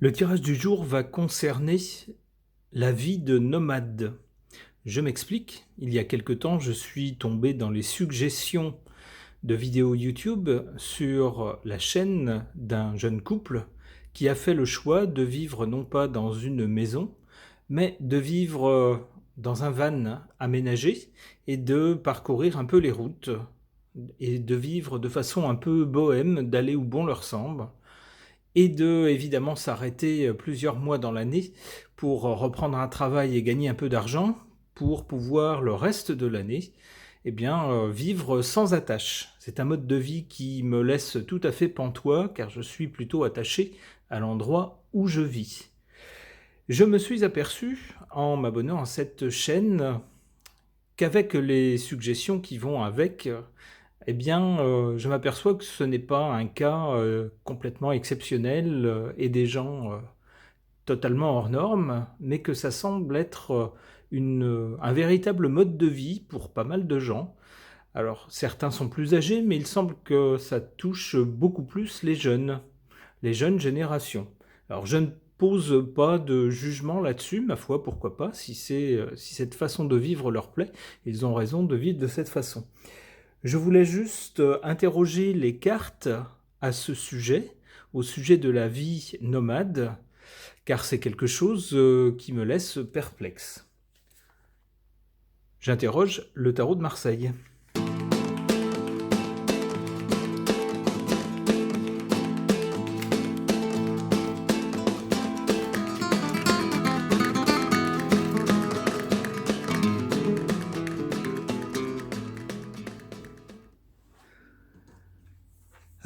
Le tirage du jour va concerner la vie de nomade. Je m'explique, il y a quelque temps, je suis tombé dans les suggestions de vidéos YouTube sur la chaîne d'un jeune couple qui a fait le choix de vivre non pas dans une maison, mais de vivre dans un van aménagé et de parcourir un peu les routes et de vivre de façon un peu bohème, d'aller où bon leur semble et de évidemment s'arrêter plusieurs mois dans l'année pour reprendre un travail et gagner un peu d'argent pour pouvoir le reste de l'année vivre sans attache. C'est un mode de vie qui me laisse tout à fait pantois car je suis plutôt attaché à l'endroit où je vis. Je me suis aperçu en m'abonnant à cette chaîne qu'avec les suggestions qui vont avec, je m'aperçois que ce n'est pas un cas complètement exceptionnel et des gens totalement hors normes, mais que ça semble être un véritable mode de vie pour pas mal de gens. Alors, certains sont plus âgés, mais il semble que ça touche beaucoup plus les jeunes générations. Alors, je ne pose pas de jugement là-dessus, ma foi, pourquoi pas, si cette façon de vivre leur plaît, ils ont raison de vivre de cette façon. Je voulais juste interroger les cartes à ce sujet, au sujet de la vie nomade, car c'est quelque chose qui me laisse perplexe. J'interroge le tarot de Marseille.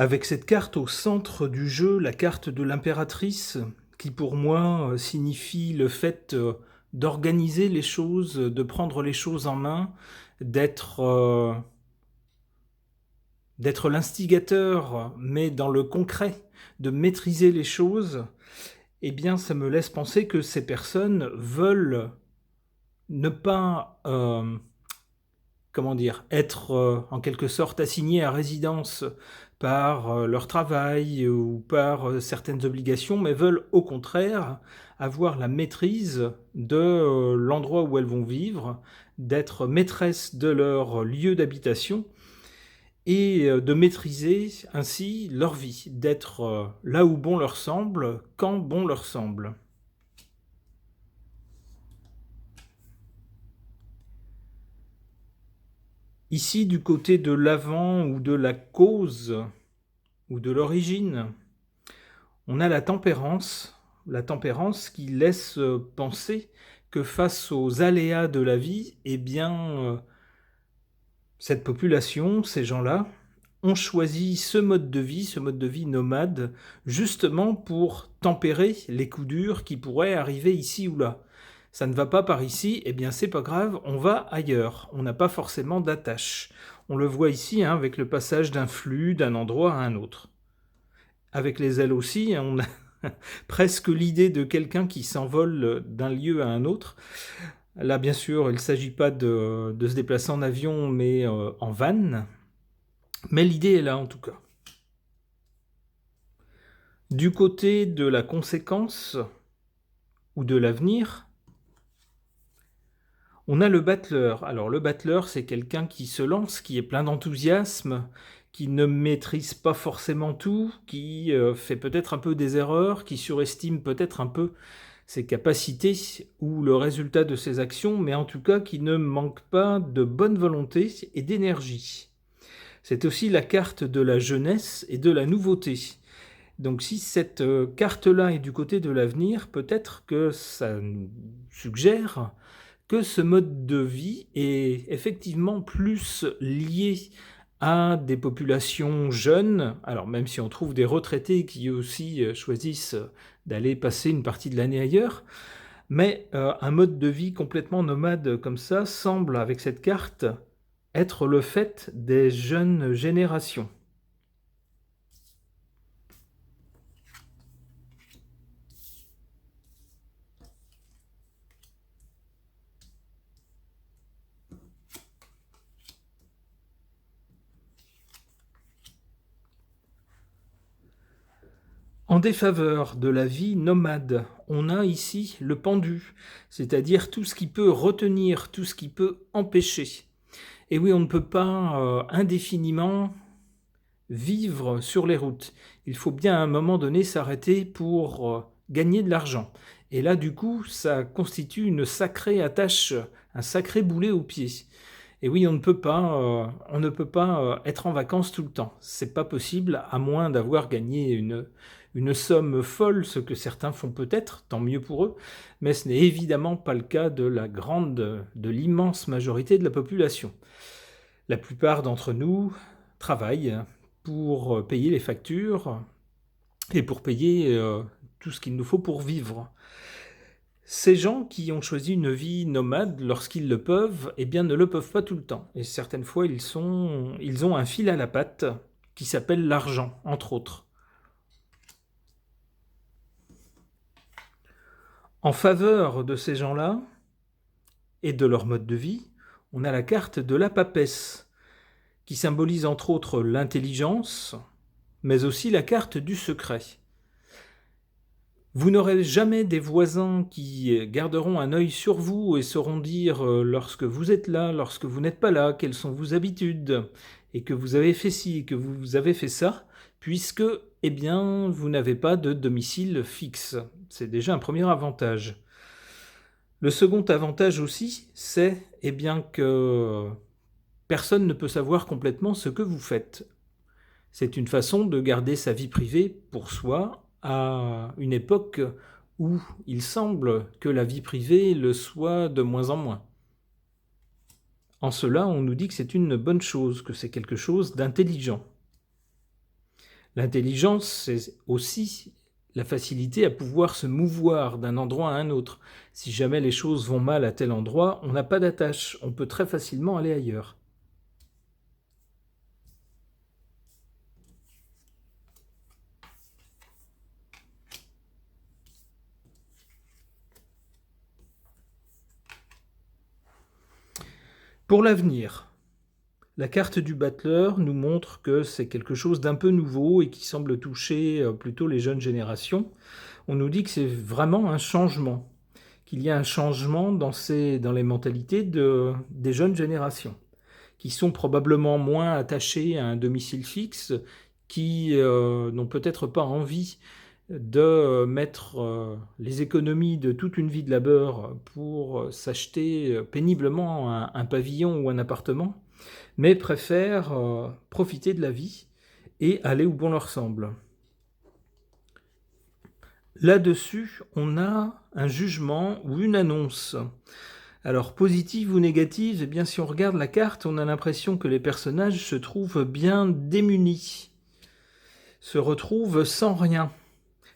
Avec cette carte au centre du jeu, la carte de l'impératrice, qui pour moi signifie le fait d'organiser les choses, de prendre les choses en main, d'être l'instigateur, mais dans le concret, de maîtriser les choses, eh bien ça me laisse penser que ces personnes veulent ne pas être en quelque sorte assignées à résidence par leur travail ou par certaines obligations, mais veulent au contraire avoir la maîtrise de l'endroit où elles vont vivre, d'être maîtresses de leur lieu d'habitation et de maîtriser ainsi leur vie, d'être là où bon leur semble, quand bon leur semble. Ici, du côté de l'avant ou de la cause ou de l'origine, on a la tempérance qui laisse penser que face aux aléas de la vie, cette population, ces gens-là, ont choisi ce mode de vie nomade, justement pour tempérer les coups durs qui pourraient arriver ici ou là. Ça ne va pas par ici, eh bien c'est pas grave, on va ailleurs. On n'a pas forcément d'attache. On le voit ici avec le passage d'un flux d'un endroit à un autre. Avec les ailes aussi, on a presque l'idée de quelqu'un qui s'envole d'un lieu à un autre. Là, bien sûr, il ne s'agit pas de se déplacer en avion, mais en van. Mais l'idée est là, en tout cas. Du côté de la conséquence ou de l'avenir, on a le battleur. Alors, le battleur, c'est quelqu'un qui se lance, qui est plein d'enthousiasme, qui ne maîtrise pas forcément tout, qui fait peut-être un peu des erreurs, qui surestime peut-être un peu ses capacités ou le résultat de ses actions, mais en tout cas qui ne manque pas de bonne volonté et d'énergie. C'est aussi la carte de la jeunesse et de la nouveauté. Donc si cette carte-là est du côté de l'avenir, peut-être que ça nous suggère que ce mode de vie est effectivement plus lié à des populations jeunes, alors même si on trouve des retraités qui eux aussi choisissent d'aller passer une partie de l'année ailleurs, mais un mode de vie complètement nomade comme ça semble, avec cette carte, être le fait des jeunes générations. En défaveur de la vie nomade, on a ici le pendu, c'est-à-dire tout ce qui peut retenir, tout ce qui peut empêcher. Et oui, on ne peut pas indéfiniment vivre sur les routes. Il faut bien à un moment donné s'arrêter pour gagner de l'argent. Et là, du coup, ça constitue une sacrée attache, un sacré boulet au pied. Et oui, on ne peut pas être en vacances tout le temps. C'est pas possible, à moins d'avoir gagné une somme folle, ce que certains font peut-être, tant mieux pour eux, mais ce n'est évidemment pas le cas de l'immense majorité de la population. La plupart d'entre nous travaillent pour payer les factures et pour payer tout ce qu'il nous faut pour vivre. Ces gens qui ont choisi une vie nomade lorsqu'ils le peuvent, eh bien ne le peuvent pas tout le temps. Et certaines fois, ils ont un fil à la patte qui s'appelle l'argent, entre autres. En faveur de ces gens-là et de leur mode de vie, on a la carte de la papesse, qui symbolise entre autres l'intelligence, mais aussi la carte du secret. Vous n'aurez jamais des voisins qui garderont un œil sur vous et sauront dire lorsque vous êtes là, lorsque vous n'êtes pas là, quelles sont vos habitudes, et que vous avez fait ci, et que vous avez fait ça, puisque, eh bien, vous n'avez pas de domicile fixe. C'est déjà un premier avantage. Le second avantage aussi, c'est, eh bien, que personne ne peut savoir complètement ce que vous faites. C'est une façon de garder sa vie privée pour soi à une époque où il semble que la vie privée le soit de moins en moins. En cela, on nous dit que c'est une bonne chose, que c'est quelque chose d'intelligent. L'intelligence, c'est aussi la facilité à pouvoir se mouvoir d'un endroit à un autre. Si jamais les choses vont mal à tel endroit, on n'a pas d'attache, on peut très facilement aller ailleurs. Pour l'avenir, la carte du battleur nous montre que c'est quelque chose d'un peu nouveau et qui semble toucher plutôt les jeunes générations. On nous dit que c'est vraiment un changement, qu'il y a un changement dans les mentalités des jeunes générations, qui sont probablement moins attachés à un domicile fixe, qui n'ont peut-être pas envie de mettre les économies de toute une vie de labeur pour s'acheter péniblement un pavillon ou un appartement, mais préfèrent profiter de la vie et aller où bon leur semble. Là-dessus, on a un jugement ou une annonce. Alors, positive ou négative, eh bien, si on regarde la carte, on a l'impression que les personnages se trouvent bien démunis, se retrouvent sans rien,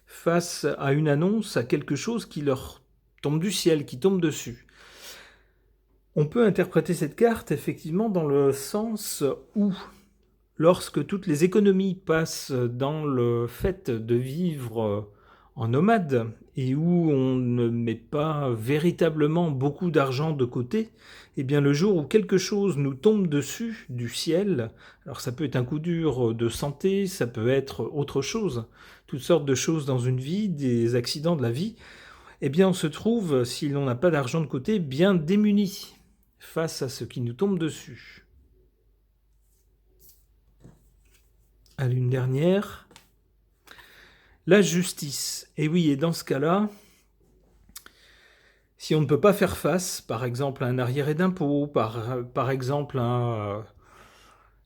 face à une annonce, à quelque chose qui leur tombe du ciel, qui tombe dessus. On peut interpréter cette carte effectivement dans le sens où, lorsque toutes les économies passent dans le fait de vivre en nomade et où on ne met pas véritablement beaucoup d'argent de côté, eh bien le jour où quelque chose nous tombe dessus du ciel, alors ça peut être un coup dur de santé, ça peut être autre chose, toutes sortes de choses dans une vie, des accidents de la vie, eh bien on se trouve, si l'on n'a pas d'argent de côté, bien démuni face à ce qui nous tombe dessus. Allez, une dernière. La justice. Et oui, et dans ce cas-là, si on ne peut pas faire face, par exemple, à un arriéré d'impôt, par exemple,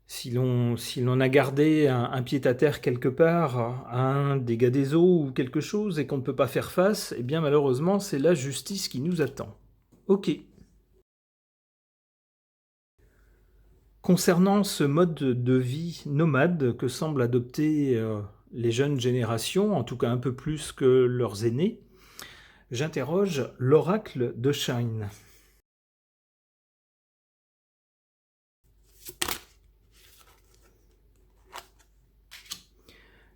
si l'on a gardé un pied-à-terre quelque part, à un dégât des eaux ou quelque chose, et qu'on ne peut pas faire face, eh bien malheureusement, c'est la justice qui nous attend. Ok. Concernant ce mode de vie nomade que semblent adopter les jeunes générations, en tout cas un peu plus que leurs aînés, j'interroge l'oracle de Shine.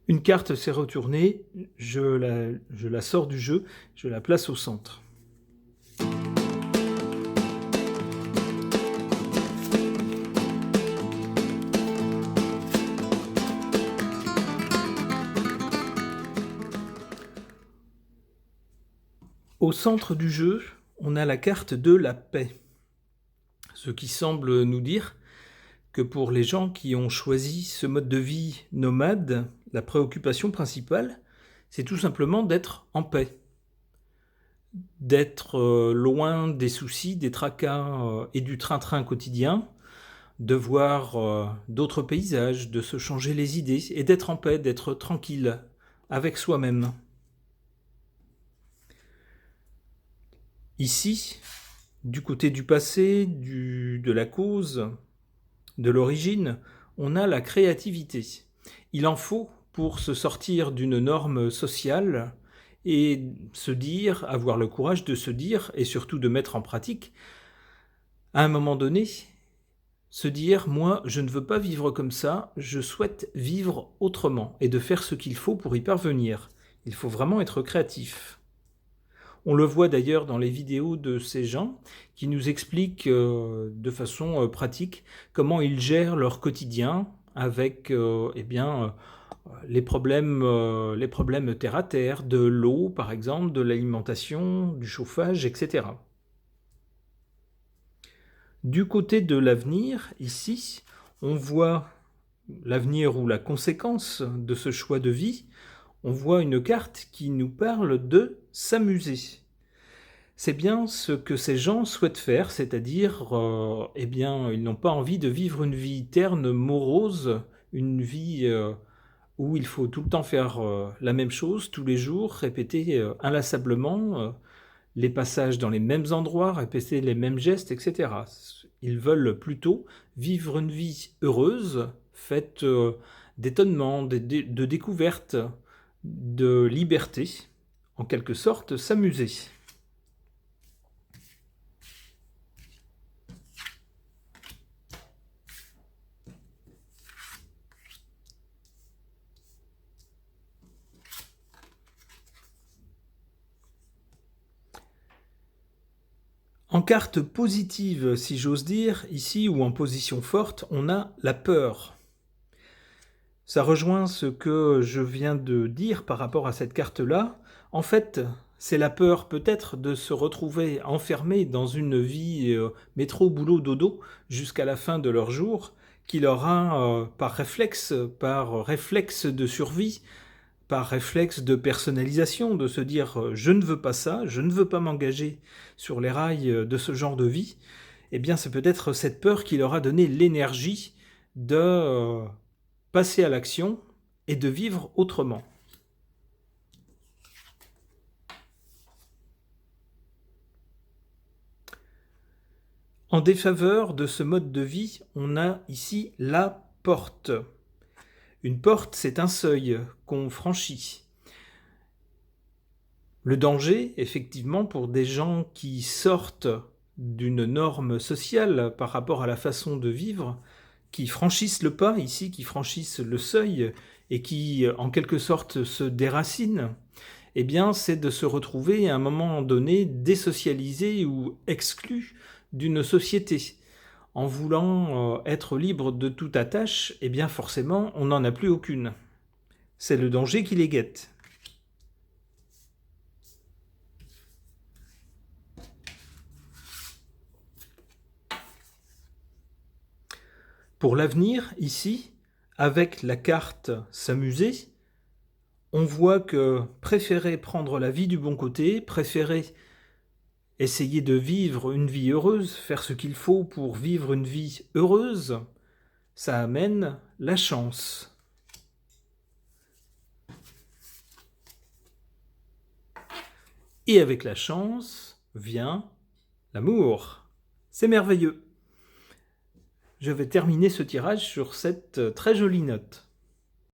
Une carte s'est retournée, je la sors du jeu, je la place au centre. Au centre du jeu, on a la carte de la paix, ce qui semble nous dire que pour les gens qui ont choisi ce mode de vie nomade, la préoccupation principale, c'est tout simplement d'être en paix, d'être loin des soucis, des tracas et du train-train quotidien, de voir d'autres paysages, de se changer les idées et d'être en paix, d'être tranquille avec soi-même. Ici, du côté du passé, de la cause, de l'origine, on a la créativité. Il en faut pour se sortir d'une norme sociale et se dire, avoir le courage de se dire, et surtout de mettre en pratique, à un moment donné, se dire, moi, je ne veux pas vivre comme ça, je souhaite vivre autrement, et de faire ce qu'il faut pour y parvenir. Il faut vraiment être créatif. On le voit d'ailleurs dans les vidéos de ces gens qui nous expliquent de façon pratique comment ils gèrent leur quotidien avec les problèmes terre à terre, de l'eau par exemple, de l'alimentation, du chauffage, etc. Du côté de l'avenir, ici, on voit l'avenir ou la conséquence de ce choix de vie. On voit une carte qui nous parle de s'amuser. C'est bien ce que ces gens souhaitent faire, c'est-à-dire, ils n'ont pas envie de vivre une vie terne, morose, une vie où il faut tout le temps faire la même chose, tous les jours, répéter inlassablement les passages dans les mêmes endroits, répéter les mêmes gestes, etc. Ils veulent plutôt vivre une vie heureuse, faite d'étonnement, de découvertes, de liberté, en quelque sorte s'amuser. En carte positive, si j'ose dire, ici, ou en position forte, on a la peur. Ça rejoint ce que je viens de dire par rapport à cette carte-là. En fait, c'est la peur peut-être de se retrouver enfermé dans une vie métro, boulot, dodo, jusqu'à la fin de leur jour, qui leur a, par réflexe de survie, par réflexe de personnalisation, de se dire je ne veux pas ça, je ne veux pas m'engager sur les rails de ce genre de vie, eh bien c'est peut-être cette peur qui leur a donné l'énergie de passer à l'action et de vivre autrement. En défaveur de ce mode de vie, on a ici la porte. Une porte, c'est un seuil qu'on franchit. Le danger, effectivement, pour des gens qui sortent d'une norme sociale par rapport à la façon de vivre, qui franchissent le pas ici, qui franchissent le seuil et qui, en quelque sorte, se déracinent, eh bien, c'est de se retrouver à un moment donné désocialisé ou exclu d'une société. En voulant être libre de toute attache, eh bien forcément, on n'en a plus aucune. C'est le danger qui les guette. Pour l'avenir, ici, avec la carte s'amuser, on voit que préférer prendre la vie du bon côté, préférer essayer de vivre une vie heureuse, faire ce qu'il faut pour vivre une vie heureuse, ça amène la chance. Et avec la chance vient l'amour. C'est merveilleux. Je vais terminer ce tirage sur cette très jolie note.